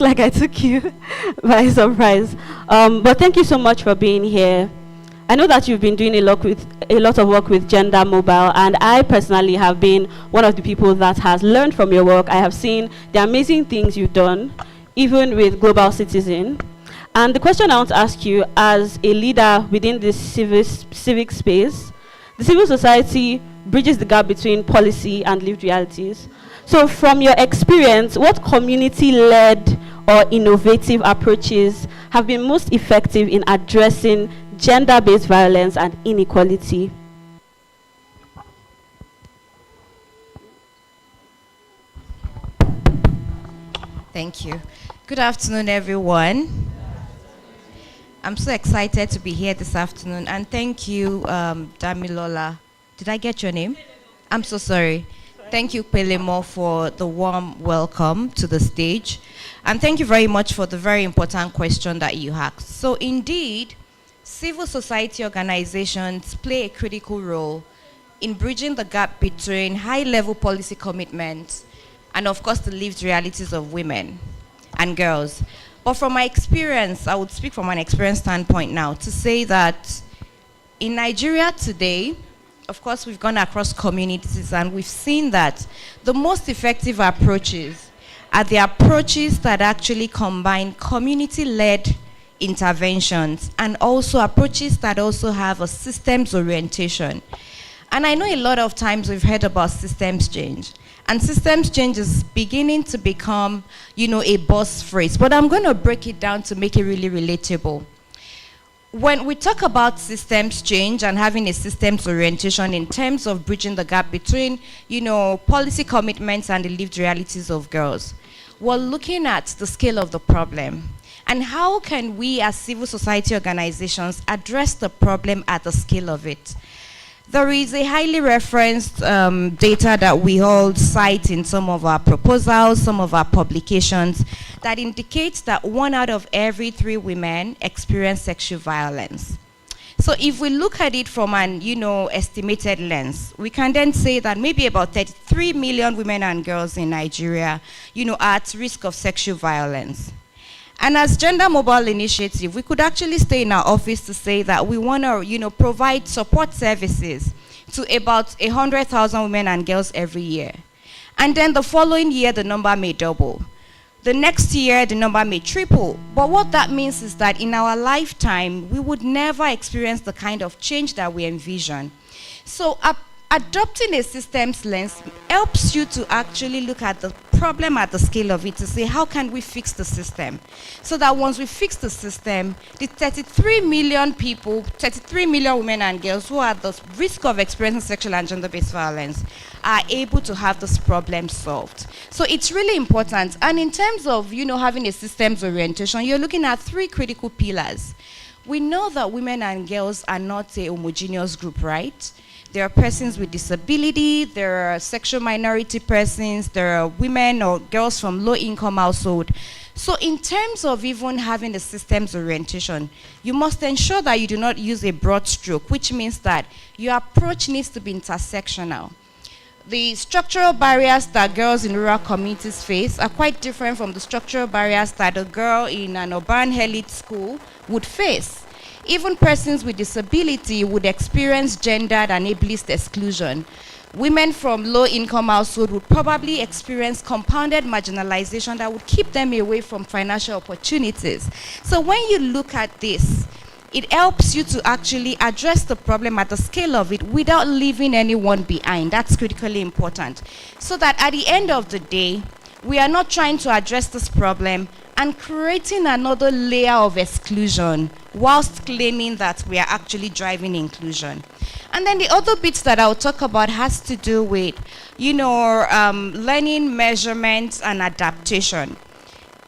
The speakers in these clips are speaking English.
Like I took you by surprise. But thank you so much for being here. I know that you've been doing a lot of work with Gender Mobile, and I personally have been one of the people that has learned from your work. I have seen the amazing things you've done, even with Global Citizen. And the question I want to ask you, as a leader within this civic space, the civil society bridges the gap between policy and lived realities. So from your experience, what community-led or innovative approaches have been most effective in addressing gender-based violence and inequality? Thank you. Good afternoon, everyone. I'm so excited to be here this afternoon, and thank you, Damilola. Did I get your name? I'm so sorry. Thank you, Pelemo, for the warm welcome to the stage. And thank you very much for the very important question that you asked. So indeed, civil society organizations play a critical role in bridging the gap between high-level policy commitments and, of course, the lived realities of women and girls. But from my experience, I would speak from an experience standpoint now to say that in Nigeria today, of course, we've gone across communities and we've seen that the most effective approaches are the approaches that actually combine community-led interventions and also approaches that also have a systems orientation. And I know a lot of times we've heard about systems change. And systems change is beginning to become, a buzz phrase. But I'm going to break it down to make it really relatable. When we talk about systems change and having a systems orientation in terms of bridging the gap between, policy commitments and the lived realities of girls, we're looking at the scale of the problem. And how can we as civil society organizations address the problem at the scale of it? There is a highly referenced data that we all cite in some of our proposals, some of our publications, that indicates that 1 out of every 3 women experience sexual violence. So if we look at it from an, estimated lens, we can then say that maybe about 33 million women and girls in Nigeria, are at risk of sexual violence. And as Gender Mobile Initiative, we could actually stay in our office to say that we want to, provide support services to about 100,000 women and girls every year. And then the following year, the number may double. The next year, the number may triple. But what that means is that in our lifetime, we would never experience the kind of change that we envision. So adopting a systems lens helps you to actually look at the problem at the scale of it to say, how can we fix the system? So that once we fix the system, the 33 million people, 33 million women and girls who are at the risk of experiencing sexual and gender-based violence are able to have this problem solved. So it's really important. And in terms of, having a systems orientation, you're looking at 3 critical pillars. We know that women and girls are not a homogeneous group, right? There are persons with disability, there are sexual minority persons, there are women or girls from low-income household. So in terms of even having a systems orientation, you must ensure that you do not use a broad stroke, which means that your approach needs to be intersectional. The structural barriers that girls in rural communities face are quite different from the structural barriers that a girl in an urban elite school would face. Even persons with disability would experience gendered and ableist exclusion. Women from low-income households would probably experience compounded marginalization that would keep them away from financial opportunities. So when you look at this, it helps you to actually address the problem at the scale of it without leaving anyone behind. That's critically important. So that at the end of the day, we are not trying to address this problem and creating another layer of exclusion whilst claiming that we are actually driving inclusion. And then the other bits that I'll talk about has to do with, learning, measurement, and adaptation.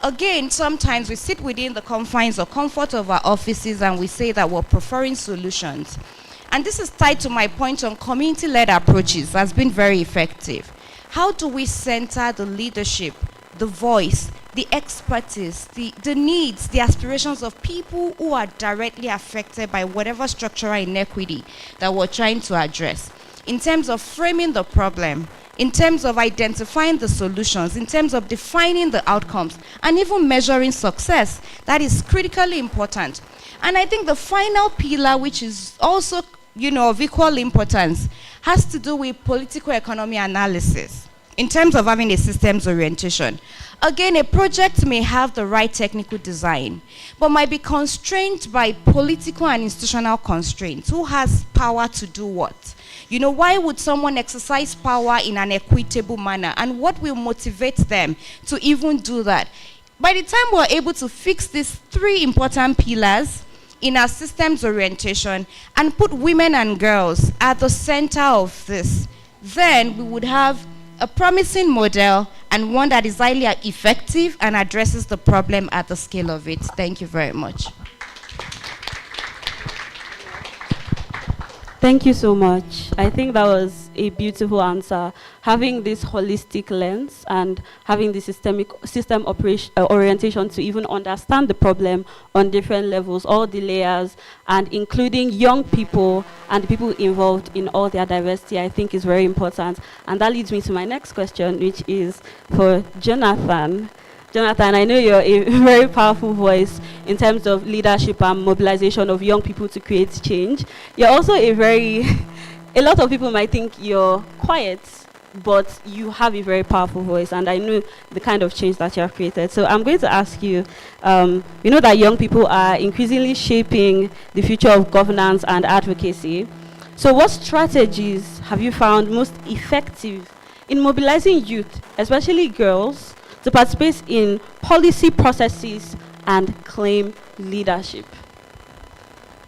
Again, sometimes we sit within the confines or comfort of our offices and we say that we're preferring solutions. And this is tied to my point on community-led approaches has been very effective. How do we center the leadership, the voice, the expertise, the needs, the aspirations of people who are directly affected by whatever structural inequity that we're trying to address, in terms of framing the problem in terms of identifying the solutions, in terms of defining the outcomes, and even measuring success. That is critically important. And I think the final pillar, which is also, of equal importance, has to do with political economy analysis in terms of having a systems orientation. Again, a project may have the right technical design, but might be constrained by political and institutional constraints. Who has power to do what? Why would someone exercise power in an equitable manner? And what will motivate them to even do that? By the time we're able to fix these three important pillars in our systems orientation and put women and girls at the center of this, then we would have a promising model and one that is highly effective and addresses the problem at the scale of it. Thank you very much. Thank you so much. I think that was a beautiful answer. Having this holistic lens and having the system orientation to even understand the problem on different levels, all the layers, and including young people and the people involved in all their diversity, I think is very important. And that leads me to my next question, which is for Jonathan. Jonathan, I know you're a very powerful voice in terms of leadership and mobilization of young people to create change. You're also a lot of people might think you're quiet, but you have a very powerful voice, and I know the kind of change that you have created. So I'm going to ask you, we know that young people are increasingly shaping the future of governance and advocacy. So what strategies have you found most effective in mobilizing youth, especially girls, to participate in policy processes and claim leadership?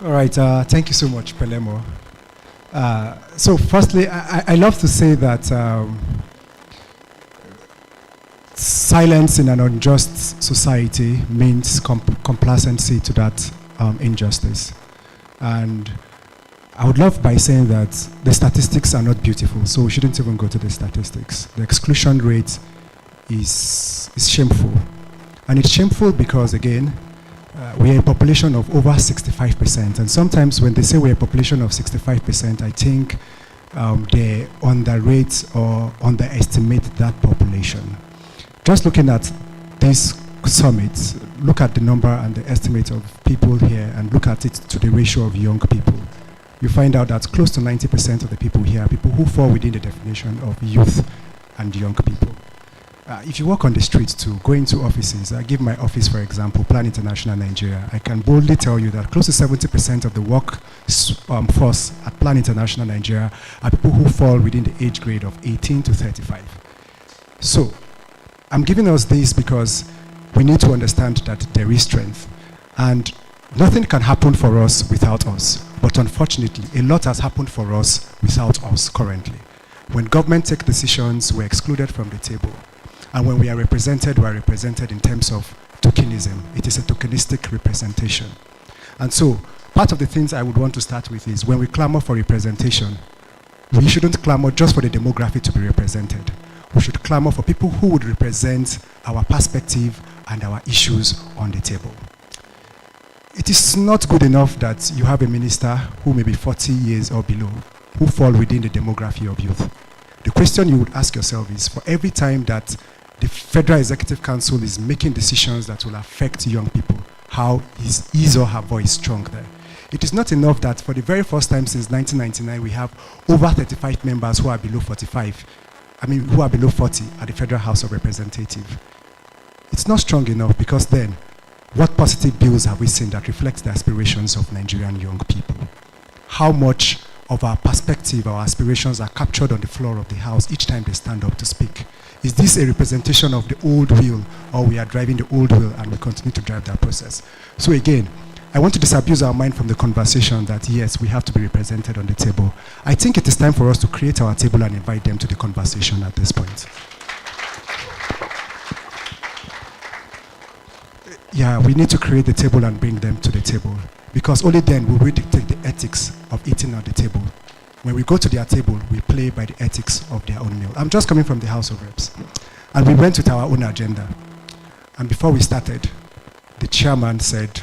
All right, thank you so much, Pelemo. So firstly, I love to say that silence in an unjust society means complacency to that injustice. And I would love by saying that the statistics are not beautiful, so we shouldn't even go to the statistics. The exclusion rate is shameful. And it's shameful because, again, we are a population of over 65%. And sometimes when they say we're a population of 65%, I think they underrate or underestimate that population. Just looking at this summit, look at the number and the estimate of people here and look at it to the ratio of young people. You find out that close to 90% of the people here are people who fall within the definition of youth and young people. If you walk on the streets to go into offices, I give my office, for example, Plan International Nigeria, I can boldly tell you that close to 70% of the workforce at Plan International Nigeria are people who fall within the age grade of 18 to 35. So, I'm giving us this because we need to understand that there is strength. And nothing can happen for us without us. But unfortunately, a lot has happened for us without us currently. When government take decisions, we're excluded from the table. And when we are represented in terms of tokenism. It is a tokenistic representation. And so, part of the things I would want to start with is when we clamor for representation, we shouldn't clamor just for the demographic to be represented. We should clamor for people who would represent our perspective and our issues on the table. It is not good enough that you have a minister who may be 40 years or below, who fall within the demography of youth. The question you would ask yourself is, for every time that the Federal Executive Council is making decisions that will affect young people, how is his or her voice strong there? It is not enough that for the very first time since 1999, we have over 35 members who are below who are below 40 at the Federal House of Representatives. It's not strong enough, because then, what positive bills have we seen that reflect the aspirations of Nigerian young people? How much of our perspective, our aspirations are captured on the floor of the House each time they stand up to speak? Is this a representation of the old wheel, or we are driving the old wheel and we continue to drive that process? So again, I want to disabuse our mind from the conversation that yes, we have to be represented on the table. I think it is time for us to create our table and invite them to the conversation at this point. Yeah, we need to create the table and bring them to the table, because only then will we dictate the ethics of eating at the table. When we go to their table, we play by the ethics of their own meal. I'm just coming from the House of Reps, and we went with our own agenda. And before we started, the chairman said,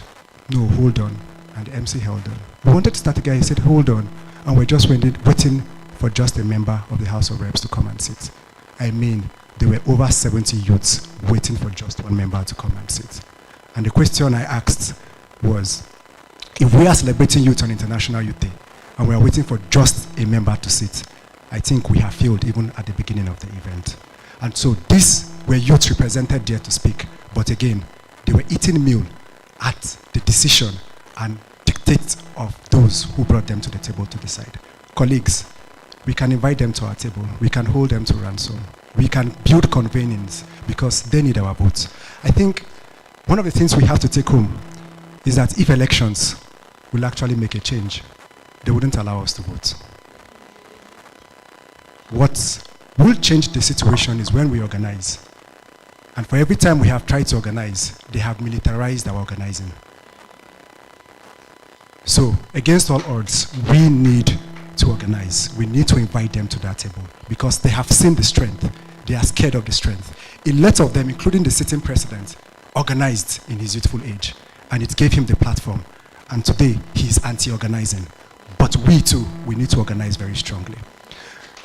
"No, hold on," and the MC held on. We wanted to start again. He said, "Hold on," and we're just waiting for just a member of the House of Reps to come and sit. I mean, there were over 70 youths waiting for just one member to come and sit. And the question I asked was, if we are celebrating youth on International Youth Day, and we are waiting for just a member to sit, I think we have failed even at the beginning of the event. And so these were youths represented there to speak, but again, they were eating meal at the decision and dictate of those who brought them to the table to decide. Colleagues, we can invite them to our table. We can hold them to ransom. We can build convenience because they need our votes. I think one of the things we have to take home is that if elections will actually make a change, they wouldn't allow us to vote. What will change the situation is when we organize. And for every time we have tried to organize, they have militarized our organizing. So, against all odds, we need to organize. We need to invite them to that table because they have seen the strength. They are scared of the strength. A lot of them, including the sitting president, organized in his youthful age, and it gave him the platform. And today, he is anti-organizing. But we too, we need to organize very strongly.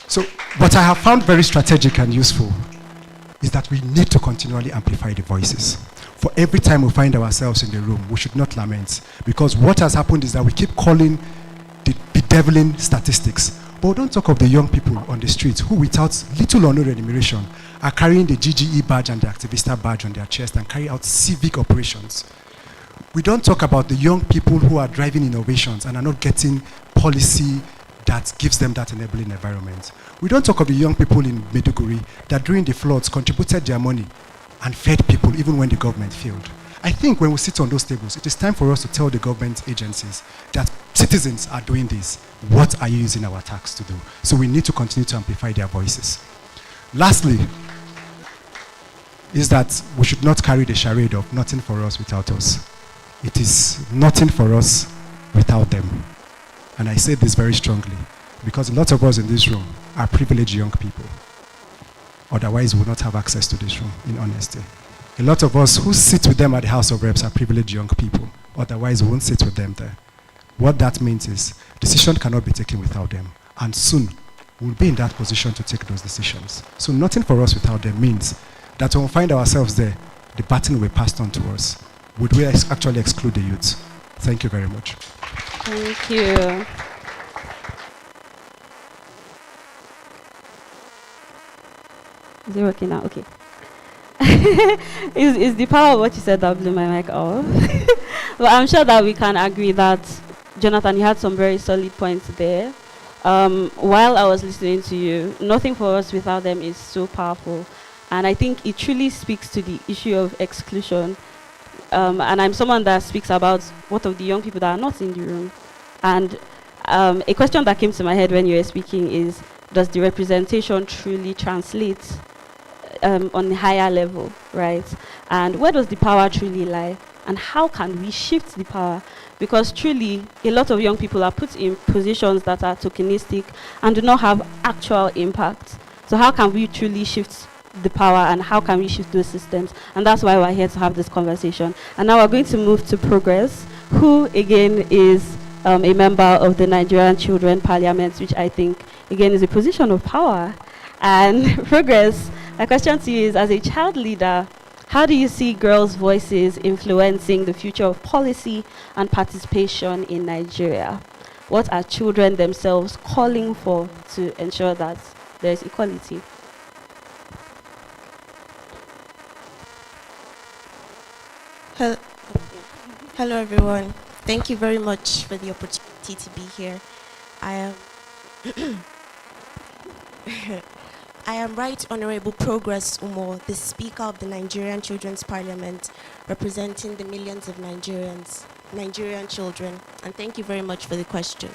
So, what I have found very strategic and useful is that we need to continually amplify the voices. For every time we find ourselves in the room, we should not lament, because what has happened is that we keep calling the bedeviling statistics, but we don't talk of the young people on the streets who, without little or no remuneration, are carrying the GGE badge and the Activista badge on their chest and carry out civic operations. We don't talk about the young people who are driving innovations and are not getting policy that gives them that enabling environment. We don't talk of the young people in Maiduguri that during the floods contributed their money and fed people even when the government failed. I think when we sit on those tables, it is time for us to tell the government agencies that citizens are doing this. What are you using our tax to do? So we need to continue to amplify their voices. Lastly, is that we should not carry the charade of nothing for us without us. It is nothing for us without them. And I say this very strongly because a lot of us in this room are privileged young people. Otherwise, we would not have access to this room, in honesty. A lot of us who sit with them at the House of Reps are privileged young people. Otherwise, we won't sit with them there. What that means is decision cannot be taken without them. And soon, we'll be in that position to take those decisions. So nothing for us without them means that when we find ourselves there, the baton will be passed on to us. Would we actually exclude the youth? Thank you very much. Thank you. Is it working now? Okay. It's the power of what you said that blew my mic off. But I'm sure that we can agree that, Jonathan, you had some very solid points there. While I was listening to you, nothing for us without them is so powerful. And I think it truly speaks to the issue of exclusion. And I'm someone that speaks about what of the young people that are not in the room. And a question that came to my head when you were speaking is, does the representation truly translate on a higher level, right? And where does the power truly lie? And how can we shift the power? Because truly, a lot of young people are put in positions that are tokenistic and do not have actual impact. So how can we truly shift the power, and how can we shift those systems? And that's why we're here to have this conversation. And now we're going to move to Progress, who again is a member of the Nigerian Children Parliament, which I think again is a position of power. And Progress, my question to you is, as a child leader, how do you see girls' voices influencing the future of policy and participation in Nigeria? What are children themselves calling for to ensure that there is equality? Hello everyone. Thank you very much for the opportunity to be here. I am Right Honorable Progress Umo, the Speaker of the Nigerian Children's Parliament, representing the millions of Nigerian children, and thank you very much for the question.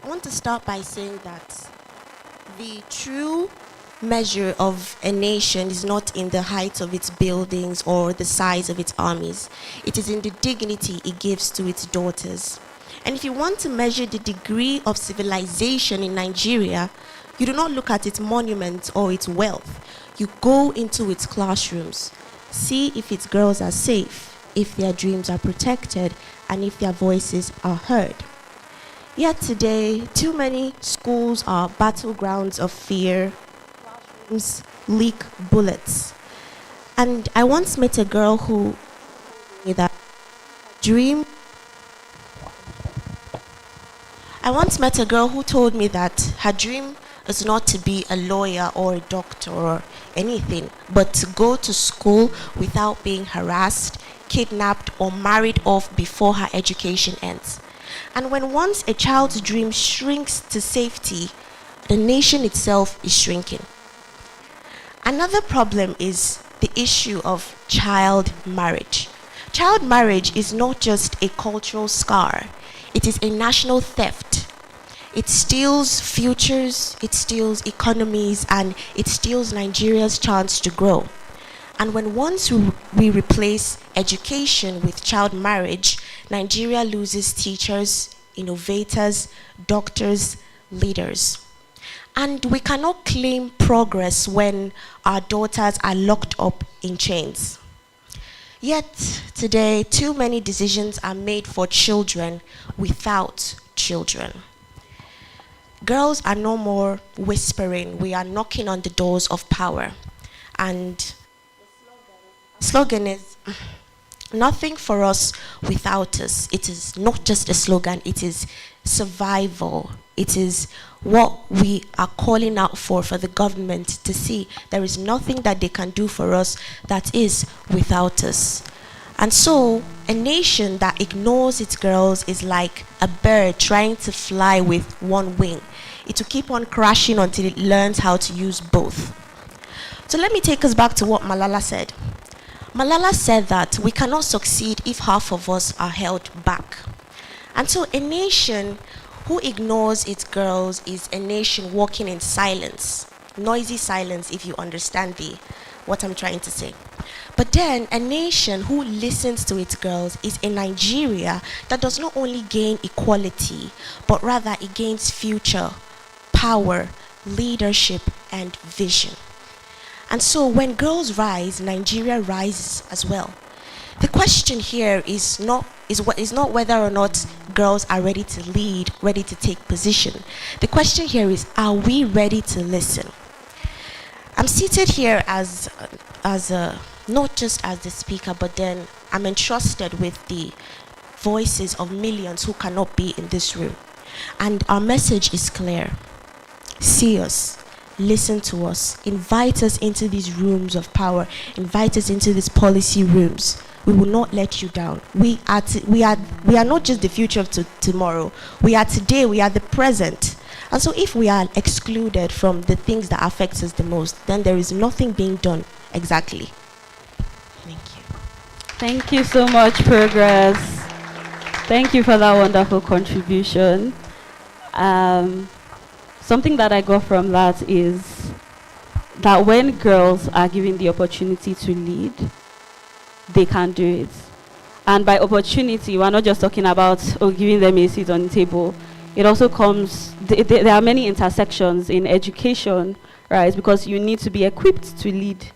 I want to start by saying that the true measure of a nation is not in the height of its buildings or the size of its armies. It is in the dignity it gives to its daughters. And if you want to measure the degree of civilization in Nigeria, you do not look at its monuments or its wealth. You go into its classrooms, see if its girls are safe, if their dreams are protected, and if their voices are heard. Yet today, too many schools are battlegrounds of fear, classrooms leak bullets. And I once met a girl who told me that dream. I once met a girl who told me that her dream is not to be a lawyer or a doctor or anything, but to go to school without being harassed, kidnapped, or married off before her education ends. And when once a child's dream shrinks to safety, the nation itself is shrinking. Another problem is the issue of child marriage. Child marriage is not just a cultural scar, it is a national theft. It steals futures, it steals economies, and it steals Nigeria's chance to grow. And when once we replace education with child marriage, Nigeria loses teachers, innovators, doctors, leaders. And we cannot claim progress when our daughters are locked up in chains. Yet today, too many decisions are made for children without children. Girls are no more whispering, we are knocking on the doors of power. And the slogan is, nothing for us without us. It is not just a slogan, it is survival. It is what we are calling out for the government to see. There is nothing that they can do for us that is without us. And so, a nation that ignores its girls is like a bird trying to fly with one wing. It will keep on crashing until it learns how to use both. So let me take us back to what Malala said. Malala said that we cannot succeed if half of us are held back. And so a nation who ignores its girls is a nation walking in silence. Noisy silence, if you understand what I'm trying to say. But then a nation who listens to its girls is a Nigeria that does not only gain equality, but rather it gains future, power, leadership, and vision. And so when girls rise, Nigeria rises as well. The question here is not whether or not girls are ready to lead, ready to take position. The question here is, are we ready to listen? I'm seated here as not just as the speaker, but then I'm entrusted with the voices of millions who cannot be in this room. And our message is clear. See us. Listen to us. Invite us into these rooms of power. Invite us into these policy rooms. We will not let you down. We are not just the future of tomorrow. We are today. We are the present. And so if we are excluded from the things that affect us the most, then there is nothing being done exactly. Thank you. Thank you so much, Progress. Thank you for that wonderful contribution. Something that I got from that is that when girls are given the opportunity to lead, they can do it. And by opportunity, we're not just talking about giving them a seat on the table. It also comes, there are many intersections in education, right? Because you need to be equipped to lead,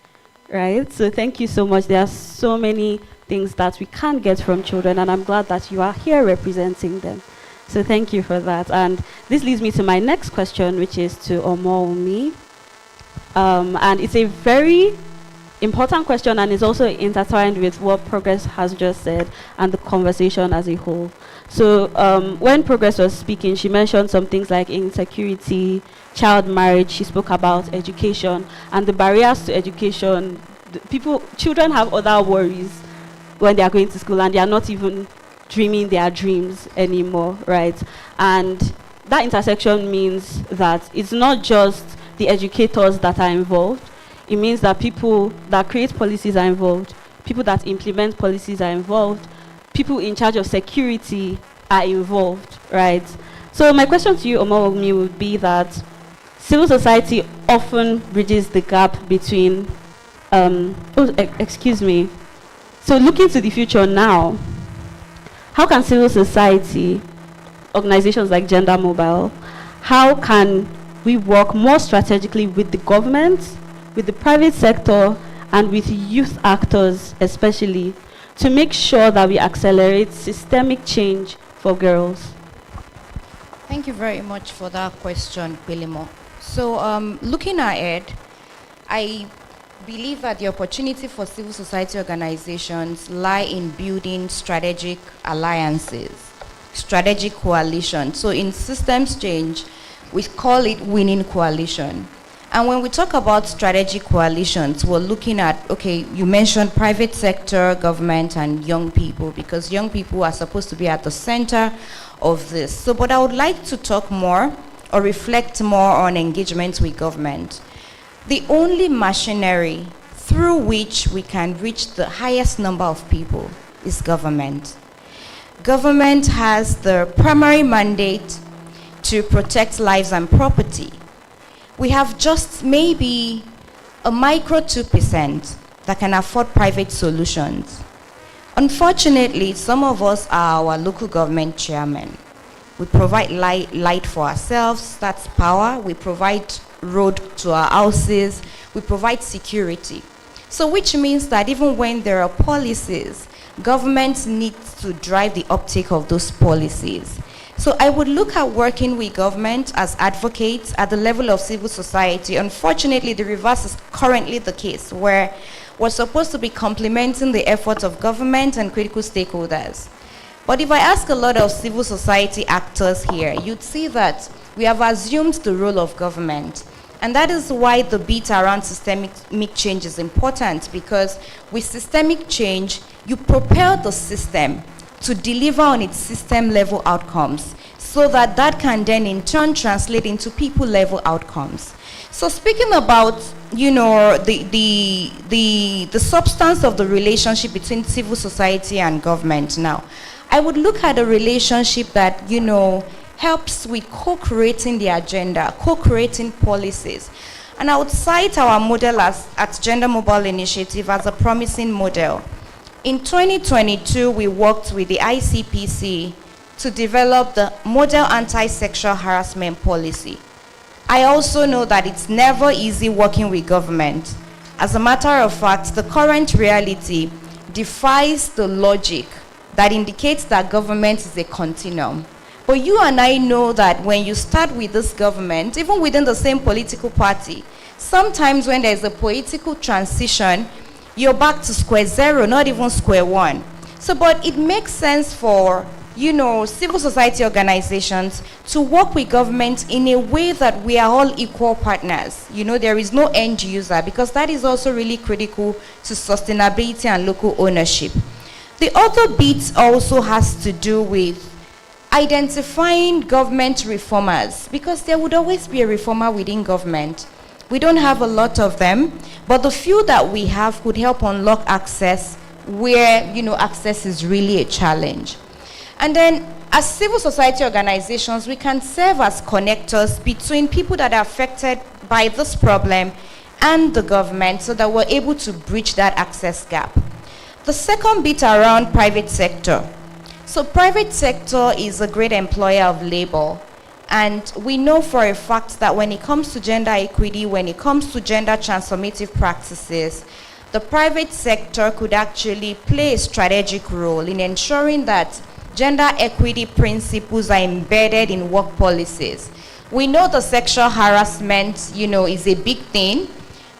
right? So thank you so much. There are so many things that we can't get from children, and I'm glad that you are here representing them. So thank you for that. And this leads me to my next question, which is to Omoumi. And it's a very important question, and it's also intertwined with what Progress has just said and the conversation as a whole. So when Progress was speaking, she mentioned some things like insecurity, child marriage. She spoke about education and the barriers to education. Children have other worries when they are going to school, and they are not even dreaming their dreams anymore, right? And that intersection means that it's not just the educators that are involved. It means that people that create policies are involved, people that implement policies are involved, people in charge of security are involved, right? So my question to you, Omoumi, would be that civil society often bridges the gap between, excuse me. So looking to the future now, how can civil society, organizations like Gender Mobile, how can we work more strategically with the government, with the private sector, and with youth actors especially, to make sure that we accelerate systemic change for girls? Thank you very much for that question, Belimo. So, looking ahead, I believe that the opportunity for civil society organizations lie in building strategic alliances, strategic coalition. So in systems change, we call it winning coalition. And when we talk about strategic coalitions, we're looking at, okay, you mentioned private sector, government, and young people, because young people are supposed to be at the center of this. So, but I would like to talk more or reflect more on engagement with government. The only machinery through which we can reach the highest number of people is government. Government has the primary mandate to protect lives and property. We have just maybe a micro 2% that can afford private solutions. Unfortunately, some of us are our local government chairmen. We provide light for ourselves, that's power. We provide road to our houses. We provide security. So which means that even when there are policies, government needs to drive the uptake of those policies. So I would look at working with government as advocates at the level of civil society. Unfortunately, the reverse is currently the case, where we're supposed to be complementing the efforts of government and critical stakeholders. But if I ask a lot of civil society actors here, you'd see that we have assumed the role of government. And that is why the beat around systemic change is important, because with systemic change, you propel the system to deliver on its system level outcomes, so that that can then in turn translate into people level outcomes. So speaking about, you know, the substance of the relationship between civil society and government now, I would look at a relationship that, you know, helps with co-creating the agenda, co-creating policies. And I would cite our model at Gender Mobile Initiative as a promising model. In 2022, we worked with the ICPC to develop the Model Anti-Sexual Harassment Policy. I also know that it's never easy working with government. As a matter of fact, the current reality defies the logic that indicates that government is a continuum. But you and I know that when you start with this government, even within the same political party, sometimes when there's a political transition, you're back to square zero, not even square one. So, but it makes sense for, you know, civil society organizations to work with government in a way that we are all equal partners. You know, there is no end user, because that is also really critical to sustainability and local ownership. The other bit also has to do with identifying government reformers, because there would always be a reformer within government. We don't have a lot of them, but the few that we have could help unlock access where, you know, access is really a challenge. And then as civil society organizations, we can serve as connectors between people that are affected by this problem and the government, so that we're able to bridge that access gap. The second bit around private sector. So private sector is a great employer of labor. And we know for a fact that when it comes to gender equity, when it comes to gender transformative practices, the private sector could actually play a strategic role in ensuring that gender equity principles are embedded in work policies. We know the sexual harassment, you know, is a big thing.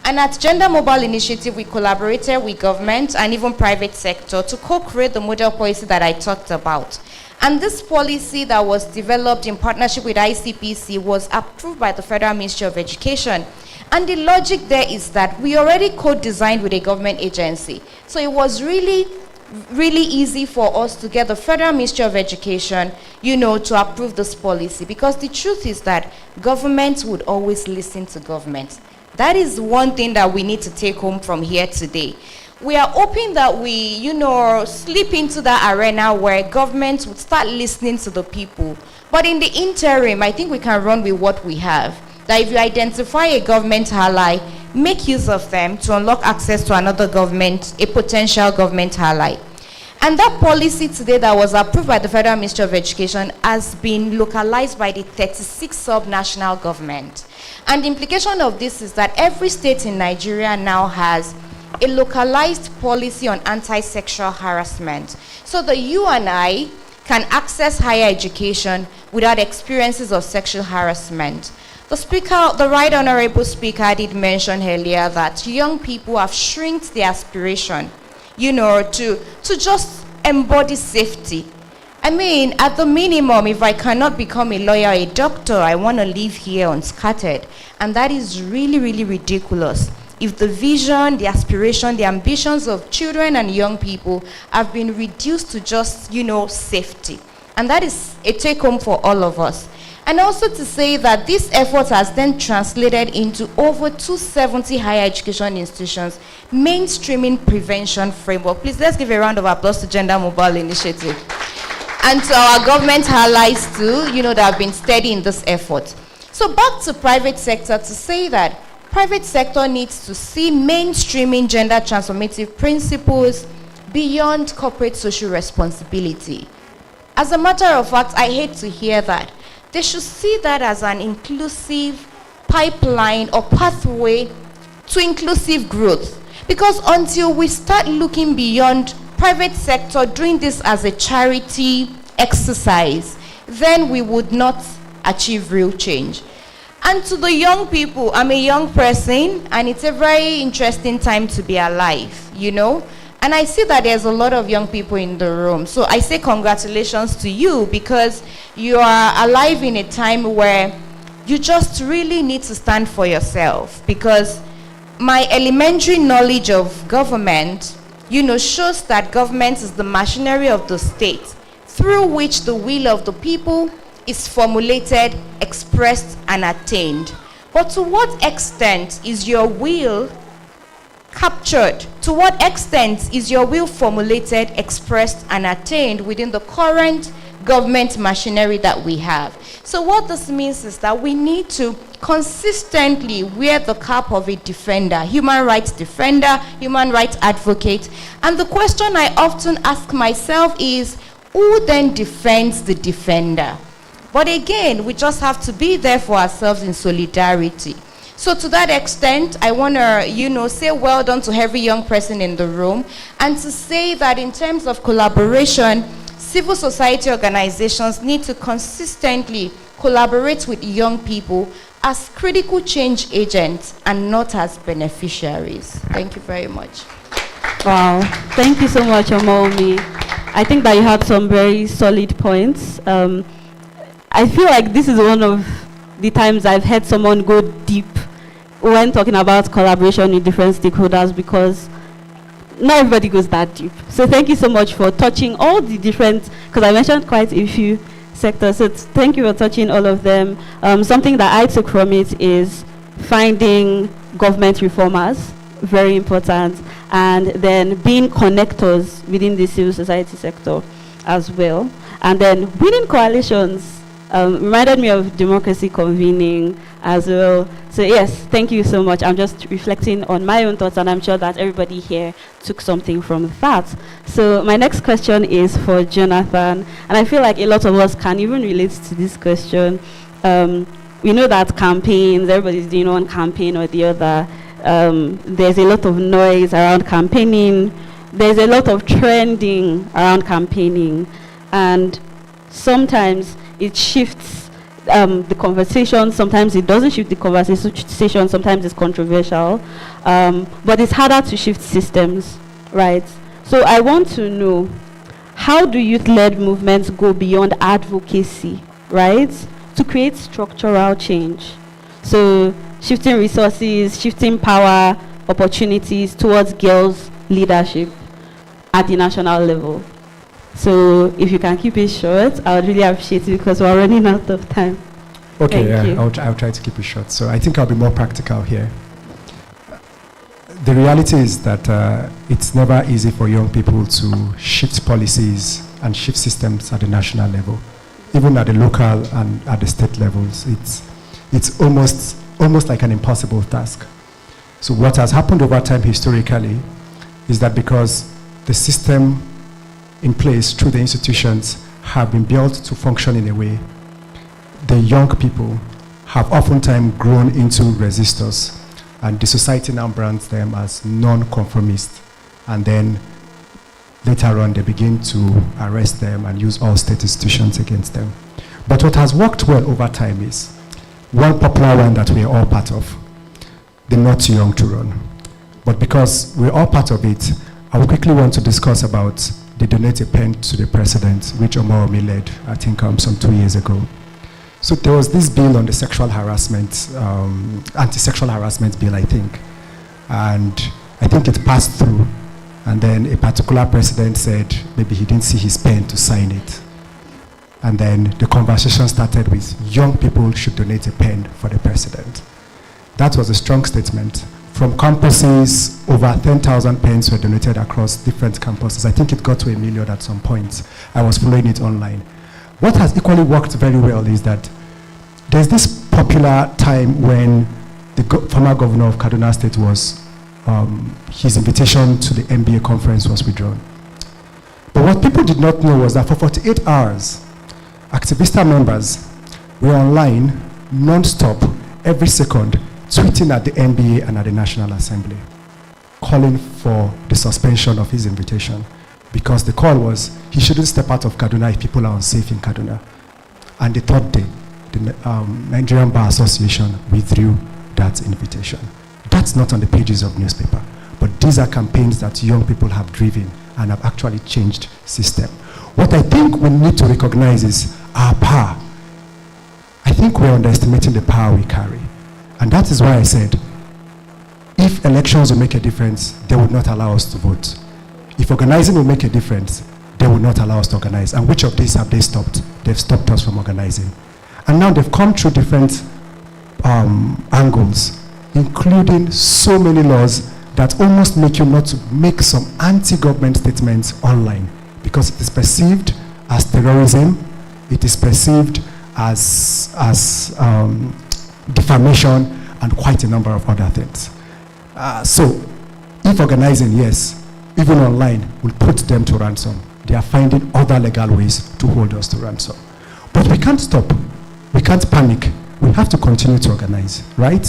And at Gender Mobile Initiative, we collaborated with government and even private sector to co-create the model policy that I talked about. And this policy that was developed in partnership with ICPC was approved by the Federal Ministry of Education. And the logic there is that we already co-designed with a government agency. So it was really easy for us to get the Federal Ministry of Education, you know, to approve this policy. Because the truth is that government would always listen to government. That is one thing that we need to take home from here today. We are hoping that we, you know, slip into that arena where government would start listening to the people. But in the interim, I think we can run with what we have. That if you identify a government ally, make use of them to unlock access to another government, a potential government ally. And that policy today that was approved by the Federal Ministry of Education has been localized by the 36 sub-national government. And the implication of this is that every state in Nigeria now has a localized policy on anti-sexual harassment. So that you and I can access higher education without experiences of sexual harassment. The Right Honorable Speaker did mention earlier that young people have shrinked their aspiration, to just embody safety. I mean, at the minimum, if I cannot become a lawyer or a doctor, I want to live here unscattered. And that is really, really ridiculous. If the vision, the aspiration, the ambitions of children and young people have been reduced to just, safety. And that is a take-home for all of us. And also to say that this effort has then translated into over 270 higher education institutions mainstreaming prevention framework. Please, let's give a round of applause to Gender Mobile Initiative. And to our government allies too, that have been steady in this effort. So back to private sector to say that private sector needs to see mainstreaming gender transformative principles beyond corporate social responsibility. As a matter of fact, I hate to hear that. They should see that as an inclusive pipeline or pathway to inclusive growth. Because until we start looking beyond private sector, doing this as a charity exercise, then we would not achieve real change. And to the young people, I'm a young person, and it's a very interesting time to be alive, And I see that there's a lot of young people in the room. So I say congratulations to you, because you are alive in a time where you just really need to stand for yourself. Because my elementary knowledge of government, shows that government is the machinery of the state through which the will of the people is formulated, expressed, and attained. But to what extent is your will captured? To what extent is your will formulated, expressed, and attained within the current government machinery that we have? So what this means is that we need to consistently wear the cap of a defender, human rights defender, human rights advocate. And the question I often ask myself is, who then defends the defender? But again, we just have to be there for ourselves in solidarity. So to that extent, I want to, say well done to every young person in the room, and to say that in terms of collaboration, civil society organizations need to consistently collaborate with young people as critical change agents and not as beneficiaries. Thank you very much. Wow, thank you so much, Omomi. I think that you had some very solid points. I feel like this is one of the times I've heard someone go deep when talking about collaboration with different stakeholders, because not everybody goes that deep. So thank you so much for touching all the different, because I mentioned quite a few sectors, so thank you for touching all of them. Something that I took from it is finding government reformers, very important, and then being connectors within the civil society sector as well. And then winning coalitions reminded me of democracy convening as well. So yes, thank you so much. I'm just reflecting on my own thoughts, and I'm sure that everybody here took something from that. So my next question is for Jonathan, and I feel like a lot of us can even relate to this question. We know that campaigns, everybody's doing one campaign or the other. There's a lot of noise around campaigning. There's a lot of trending around campaigning, and sometimes it shifts the conversation, sometimes it doesn't shift the conversation, sometimes it's controversial, but it's harder to shift systems, right? So I want to know, how do youth-led movements go beyond advocacy, right, to create structural change? So shifting resources, shifting power, opportunities towards girls' leadership at the national level. So if you can keep it short, I would really appreciate it, because we're running out of time. Okay, yeah, I'll try to keep it short. So I think I'll be more practical here. The reality is that it's never easy for young people to shift policies and shift systems at the national level. Even at the local and at the state levels, it's almost like an impossible task. So what has happened over time historically is that because the system in place through the institutions have been built to function in a way, the young people have oftentimes grown into resistors, and the society now brands them as non-conformist. And then later on they begin to arrest them and use all state institutions against them. But what has worked well over time is one popular one that we are all part of, the Not Too Young to Run. But because we're all part of it, I would quickly want to discuss about the Donate a Pen to the President, which Omoromi led, I think, some 2 years ago. So there was this bill on the sexual harassment, anti-sexual harassment bill, I think. And I think it passed through. And then a particular president said maybe he didn't see his pen to sign it. And then the conversation started with young people should donate a pen for the president. That was a strong statement. From campuses, over 10,000 pens were donated across different campuses. I think it got to 1 million at some point. I was following it online. What has equally worked very well is that there's this popular time when the former governor of Kaduna State was, his invitation to the MBA conference was withdrawn. But what people did not know was that for 48 hours, Activista members were online, non-stop, every second, tweeting at the NBA and at the National Assembly, calling for the suspension of his invitation, because the call was he shouldn't step out of Kaduna if people are unsafe in Kaduna. And the third day, the Nigerian Bar Association withdrew that invitation. That's not on the pages of newspaper, but these are campaigns that young people have driven and have actually changed system. What I think we need to recognize is our power. I think we're underestimating the power we carry. And that is why I said, if elections will make a difference, they would not allow us to vote. If organizing will make a difference, they will not allow us to organize. And which of these have they stopped? They've stopped us from organizing. And now they've come through different angles, including so many laws that almost make you not to make some anti-government statements online, because it is perceived as terrorism, it is perceived as defamation, and quite a number of other things. So, if organizing, yes, even online, will put them to ransom. They are finding other legal ways to hold us to ransom. But we can't stop. We can't panic. We have to continue to organize, right?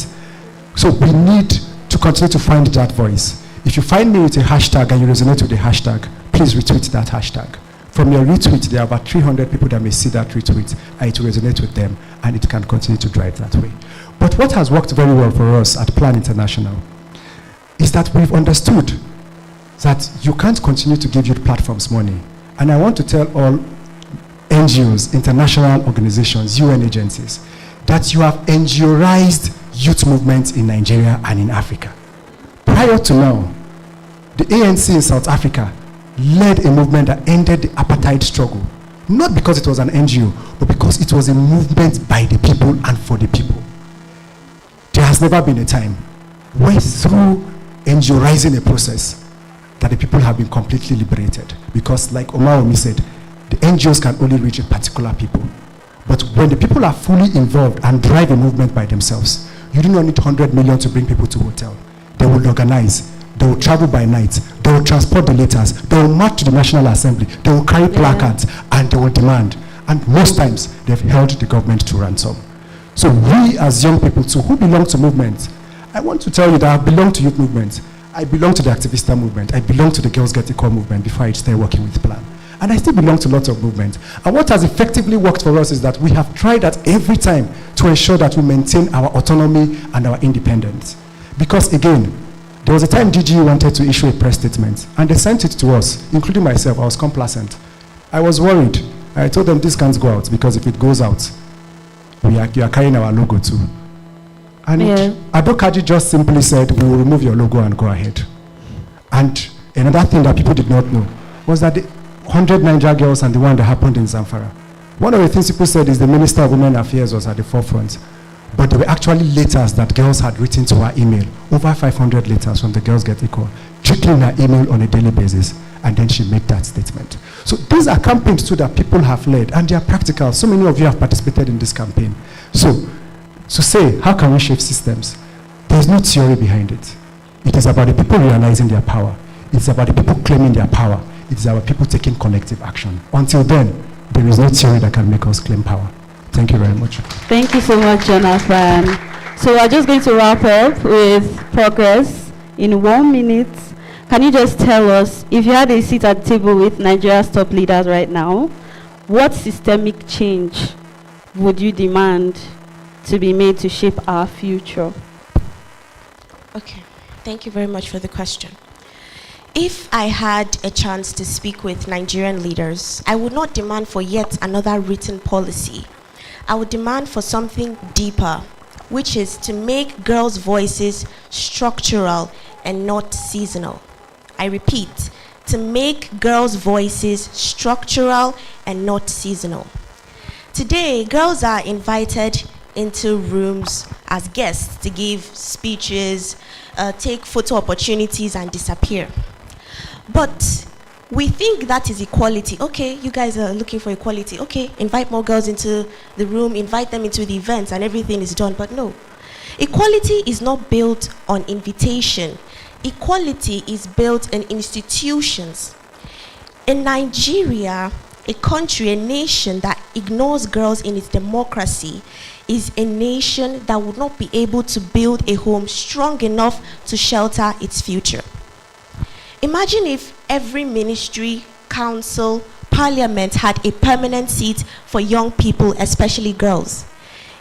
So we need to continue to find that voice. If you find me with a hashtag and you resonate with the hashtag, please retweet that hashtag. From your retweet, there are about 300 people that may see that retweet, and it will resonate with them, and it can continue to drive that way. But what has worked very well for us at Plan International is that we've understood that you can't continue to give youth platforms money. And I want to tell all NGOs, international organizations, UN agencies, that you have NGOized youth movements in Nigeria and in Africa. Prior to now, the ANC in South Africa led a movement that ended the apartheid struggle, not because it was an NGO, but because it was a movement by the people and for the people. There has never been a time where through NGOizing a process that the people have been completely liberated. Because like Omoromi said, the NGOs can only reach a particular people. But when the people are fully involved and drive a movement by themselves, you do not need 100 million to bring people to hotel. They will organize. They will travel by night. They will transport the letters. They will march to the National Assembly. They will carry placards and they will demand. And most times, they've held the government to ransom. So we as young people too, who belong to movements, I want to tell you that I belong to youth movements. I belong to the Activista movement. I belong to the Girls Get Equal movement before I started working with Plan. And I still belong to lots of movements. And what has effectively worked for us is that we have tried that every time to ensure that we maintain our autonomy and our independence. Because again, there was a time DGE wanted to issue a press statement, and they sent it to us, including myself. I was complacent. I was worried. I told them this can't go out, because if it goes out, you are carrying our logo too. And Adokaji just simply said, we will remove your logo and go ahead. And another thing that people did not know was that the 100 Nigeria girls and the one that happened in Zamfara, one of the things people said is the Minister of Women Affairs was at the forefront. But there were actually letters that girls had written to her email, over 500 letters from the Girls Get Equal, trickling her email on a daily basis, and then she made that statement. So these are campaigns too that people have led, and they are practical. So many of you have participated in this campaign. So to say, how can we shape systems? There's no theory behind it. It is about the people realizing their power. It's about the people claiming their power. It's about people taking collective action. Until then, there is no theory that can make us claim power. Thank you very much. Thank you so much, Jonathan. So we're just going to wrap up with progress in 1 minute. can you just tell us, if you had a seat at the table with Nigeria's top leaders right now, what systemic change would you demand to be made to shape our future? Okay, thank you very much for the question. If I had a chance to speak with Nigerian leaders, I would not demand for yet another written policy. I would demand for something deeper, which is to make girls' voices structural and not seasonal. I repeat, to make girls' voices structural and not seasonal. Today, girls are invited into rooms as guests to give speeches, take photo opportunities, and disappear. But we think that is equality. Okay, you guys are looking for equality. Okay, invite more girls into the room, invite them into the events, and everything is done. But no, equality is not built on invitation. Equality is built in institutions. In Nigeria, a country, a nation that ignores girls in its democracy is a nation that would not be able to build a home strong enough to shelter its future. Imagine if every ministry, council, parliament had a permanent seat for young people, especially girls.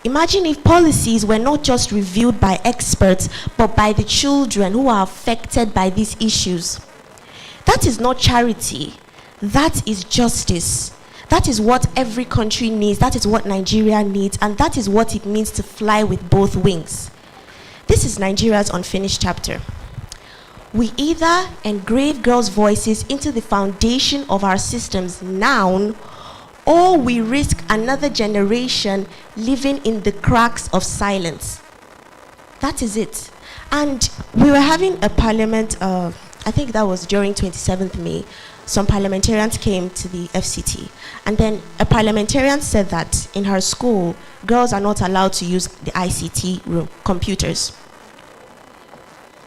Imagine if policies were not just reviewed by experts, but by the children who are affected by these issues. That is not charity. That is justice. That is what every country needs. That is what Nigeria needs. And that is what it means to fly with both wings. This is Nigeria's unfinished chapter. We either engrave girls' voices into the foundation of our systems now, or we risk another generation living in the cracks of silence. That is it. And we were having a parliament, I think that was during 27th May. Some parliamentarians came to the FCT. And then a parliamentarian said that in her school, girls are not allowed to use the ICT room, computers.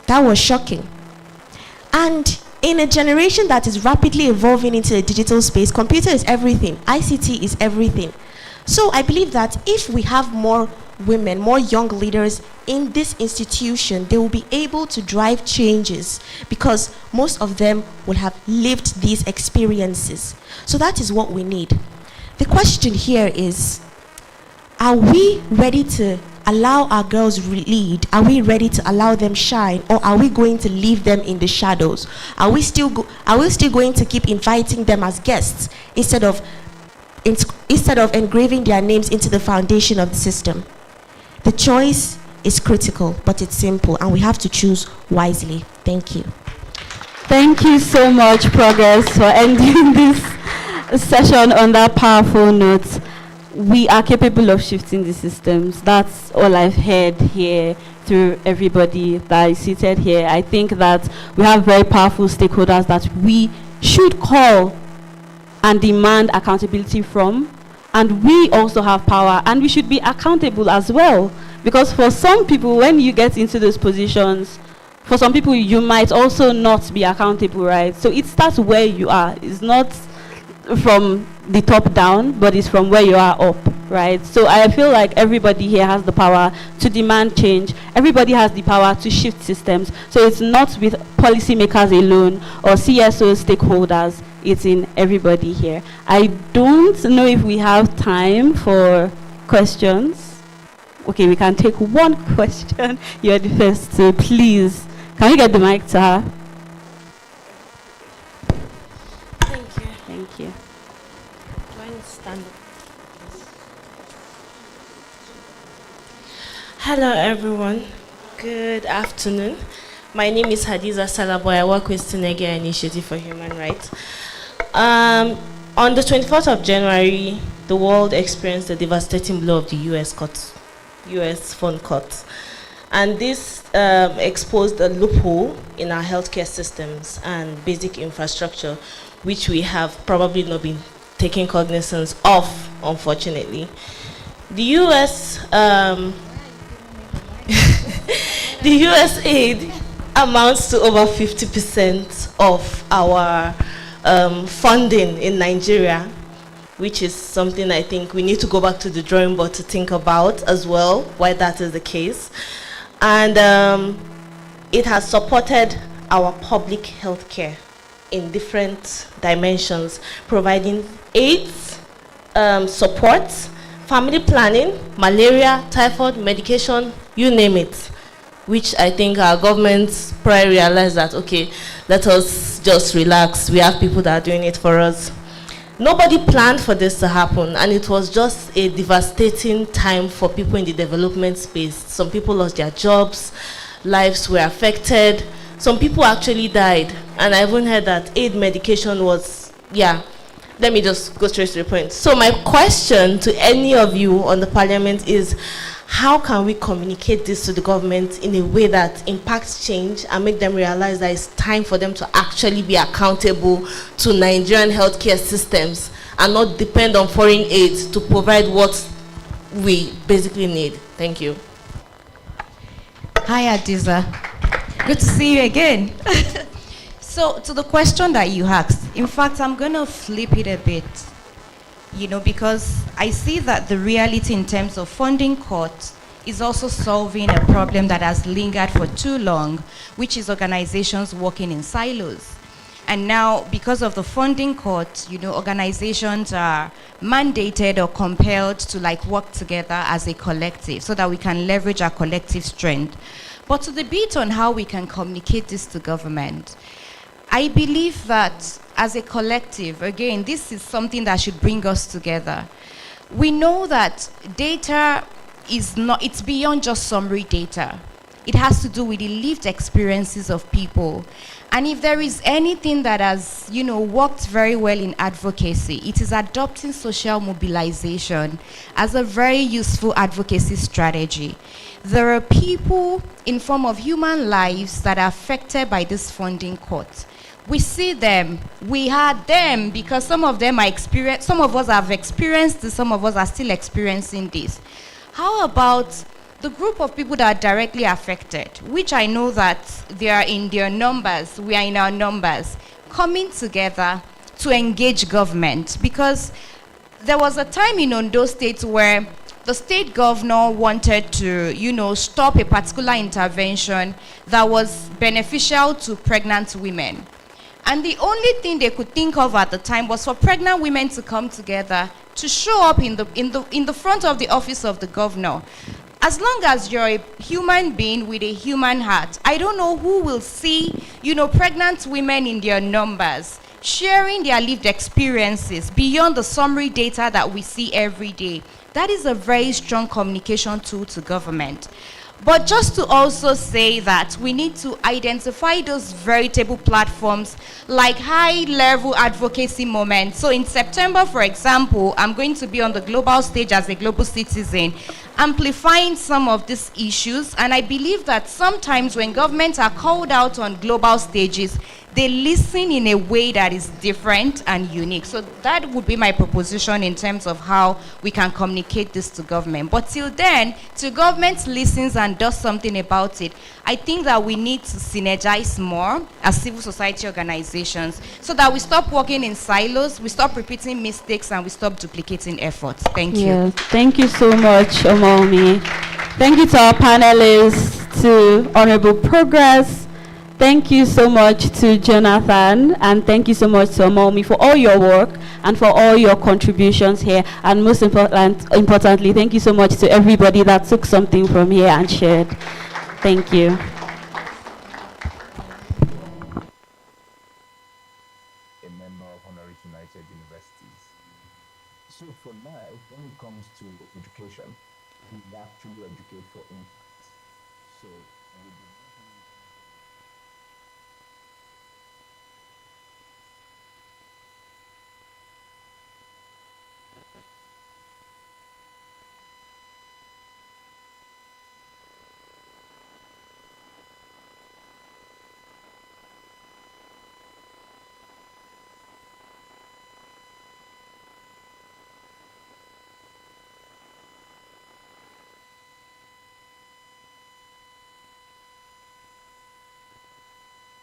That was shocking. And in a generation that is rapidly evolving into a digital space, computer is everything. ICT is everything. So I believe that if we have more women, more young leaders in this institution, they will be able to drive changes because most of them will have lived these experiences. So that is what we need. The question here is, are we ready to allow our girls lead? Are we ready to allow them shine, or are we going to leave them in the shadows? Are we still going to keep inviting them as guests instead of engraving their names into the foundation of the system? The choice is critical, but it's simple, and we have to choose wisely. Thank you. Thank you so much, Progress, for ending this session on that powerful note. We are capable of shifting the systems. That's all I've heard here through everybody that is seated here. I think that we have very powerful stakeholders that we should call and demand accountability from. And we also have power, and we should be accountable as well. Because for some people, when you get into those positions, for some people, you might also not be accountable, right? So it starts where you are. It's not from the top down, but it's from where you are up, right? So I feel like everybody here has the power to demand change. Everybody has the power to shift systems. So it's not with policymakers alone or CSO stakeholders. It's in everybody here. I don't know if we have time for questions. Okay, we can take one question. You're the first, so please, can we get the mic to her? Thank you. Thank you. Do I need to stand up? Hello everyone, good afternoon. My name is Hadiza Salaboy. I work with Senegal Initiative for Human Rights. On the 24th of January, the world experienced the devastating blow of the US phone cuts. And this exposed a loophole in our healthcare systems and basic infrastructure, which we have probably not been taking cognizance of, unfortunately. The US the US aid amounts to over 50% of our funding in Nigeria, which is something I think we need to go back to the drawing board to think about as well, why that is the case. And it has supported our public health care in different dimensions, providing aids, support, family planning, malaria, typhoid, medication, you name it, which I think our government probably realized that, okay, let us just relax. We have people that are doing it for us. Nobody planned for this to happen, and it was just a devastating time for people in the development space. Some people lost their jobs, lives were affected. Some people actually died, and I even heard that aid medication was, yeah. Let me just go straight to the point. So my question to any of you on the parliament is, how can we communicate this to the government in a way that impacts change and make them realize that it's time for them to actually be accountable to Nigerian healthcare systems and not depend on foreign aid to provide what we basically need? Thank you. Hi, Adiza. Good to see you again. So, to the question that you asked, in fact, I'm going to flip it a bit, because I see that the reality in terms of funding cuts is also solving a problem that has lingered for too long, which is organizations working in silos. And now, because of the funding cut, organizations are mandated or compelled to work together as a collective so that we can leverage our collective strength. But to the bit on how we can communicate this to government, I believe that as a collective, again, this is something that should bring us together. We know that data it's beyond just summary data. It has to do with the lived experiences of people. And if there is anything that has, worked very well in advocacy, it is adopting social mobilization as a very useful advocacy strategy. There are people in form of human lives that are affected by this funding cut. We see them, we had them, because some of them some of us have experienced this, some of us are still experiencing this. How about the group of people that are directly affected, which I know that they are in their numbers, we are in our numbers, coming together to engage government? Because there was a time in Ondo State where the state governor wanted to, stop a particular intervention that was beneficial to pregnant women. And the only thing they could think of at the time was for pregnant women to come together to show up in the front of the office of the governor. As long as you're a human being with a human heart, I don't know who will see, pregnant women in their numbers, sharing their lived experiences beyond the summary data that we see every day. That is a very strong communication tool to government. But just to also say that we need to identify those veritable platforms like high-level advocacy moments. So in September, for example, I'm going to be on the global stage as a global citizen, amplifying some of these issues. And I believe that sometimes when governments are called out on global stages, they listen in a way that is different and unique. So that would be my proposition in terms of how we can communicate this to government. But till then, till government listens and does something about it, I think that we need to synergize more as civil society organizations so that we stop working in silos, we stop repeating mistakes, and we stop duplicating efforts. Thank you. Yes, thank you so much, Omomi. Thank you to our panelists, to Honorable Progress. Thank you so much to Jonathan, and thank you so much to Omomi for all your work and for all your contributions here. And most importantly, thank you so much to everybody that took something from here and shared. Thank you. A member of Honoris United Universities. So for now, when it comes to education, we actually educate for impact. So